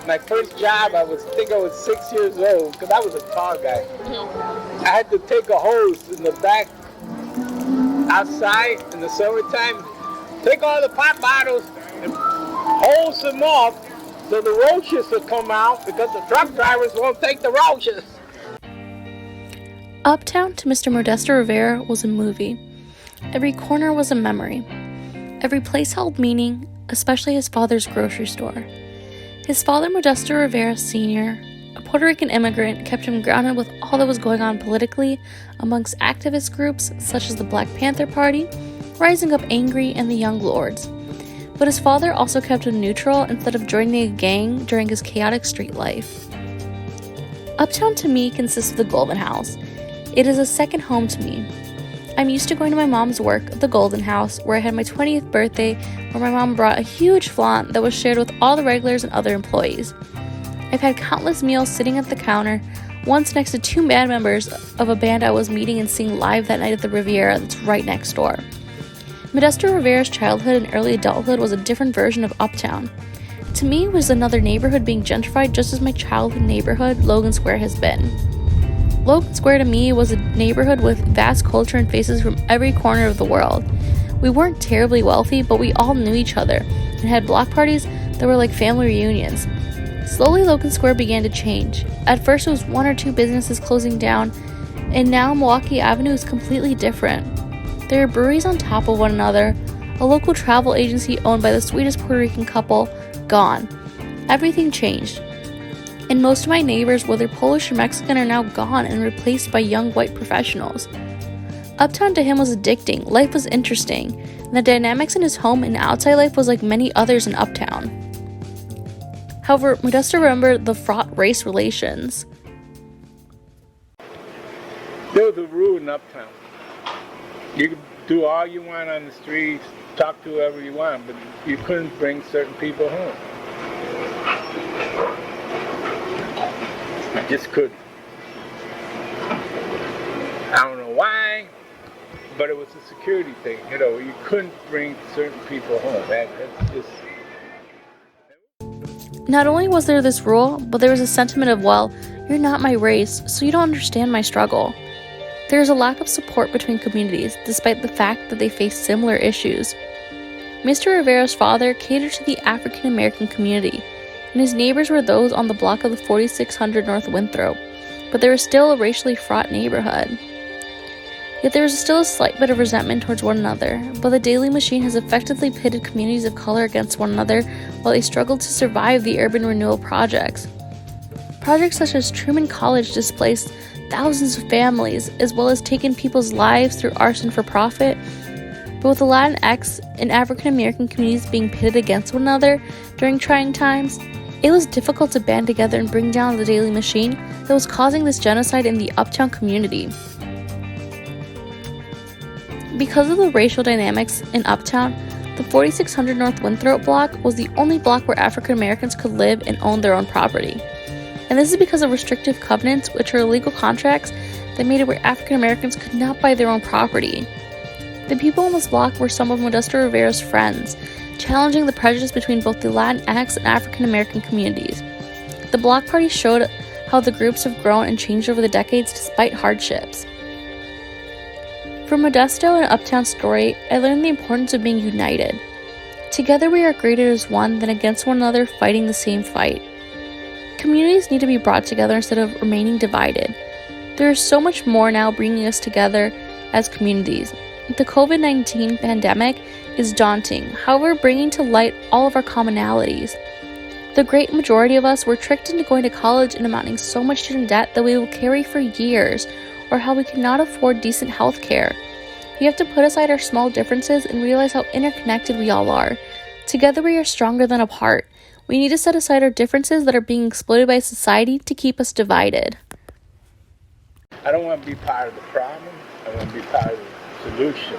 my first job, I think I was 6 years old, because I was a tall guy. I had to take a hose in the back outside in the summertime, take all the pop bottles and hose them off so the roaches will come out, because the truck drivers won't take the roaches. Uptown to Mr. Modesto Rivera was a movie. Every corner was a memory. Every place held meaning, especially his father's grocery store. His father, Modesto Rivera Sr., a Puerto Rican immigrant, kept him grounded with all that was going on politically amongst activist groups such as the Black Panther Party, Rising Up Angry, and the Young Lords. But his father also kept him neutral instead of joining a gang during his chaotic street life. Uptown to me consists of the Golden House. It is a second home to me. I'm used to going to my mom's work, the Golden House, where I had my 20th birthday, where my mom brought a huge flan that was shared with all the regulars and other employees. I've had countless meals sitting at the counter, once next to two band members of a band I was meeting and seeing live that night at the Riviera that's right next door. Modesto Rivera's childhood and early adulthood was a different version of Uptown. To me, it was another neighborhood being gentrified just as my childhood neighborhood, Logan Square, has been. Logan Square to me was a neighborhood with vast culture and faces from every corner of the world. We weren't terribly wealthy, but we all knew each other and had block parties that were like family reunions. Slowly, Logan Square began to change. At first, it was one or two businesses closing down, and now Milwaukee Avenue is completely different. There are breweries on top of one another, a local travel agency owned by the sweetest Puerto Rican couple, gone. Everything changed. And most of my neighbors, whether Polish or Mexican, are now gone and replaced by young white professionals. Uptown to him was addicting, life was interesting, and the dynamics in his home and outside life was like many others in Uptown. However, Modesto remembered the fraught race relations. There was a rule in Uptown. You could do all you want on the streets, talk to whoever you want, but you couldn't bring certain people home. I just couldn't. I don't know why, but it was a security thing. You couldn't bring certain people home. That's just... Not only was there this rule, but there was a sentiment of, well, you're not my race, so you don't understand my struggle. There is a lack of support between communities, despite the fact that they face similar issues. Mr. Rivera's father catered to the African American community, and his neighbors were those on the block of the 4600 North Winthrop, but there was still a racially fraught neighborhood. Yet there was still a slight bit of resentment towards one another, but the Daily Machine has effectively pitted communities of color against one another while they struggled to survive the urban renewal projects. Projects such as Truman College displaced thousands of families, as well as taken people's lives through arson for profit. But with the Latinx and African American communities being pitted against one another during trying times, it was difficult to band together and bring down the Daily Machine that was causing this genocide in the Uptown community. Because of the racial dynamics in Uptown, the 4600 North Winthrop block was the only block where African Americans could live and own their own property. And this is because of restrictive covenants, which are illegal contracts that made it where African Americans could not buy their own property. The people on this block were some of Modesto Rivera's friends, challenging the prejudice between both the Latinx and African American communities. The block party showed how the groups have grown and changed over the decades despite hardships. From Modesto and Uptown's story, I learned the importance of being united. Together we are greater as one than against one another fighting the same fight. Communities need to be brought together instead of remaining divided. There is so much more now bringing us together as communities. The COVID-19 pandemic is daunting, however, bringing to light all of our commonalities. The great majority of us were tricked into going to college and amounting so much student debt that we will carry for years, or how we cannot afford decent health care. We have to put aside our small differences and realize how interconnected we all are. Together we are stronger than apart. We need to set aside our differences that are being exploited by society to keep us divided. I don't want to be part of the problem. I want to be part of the solution.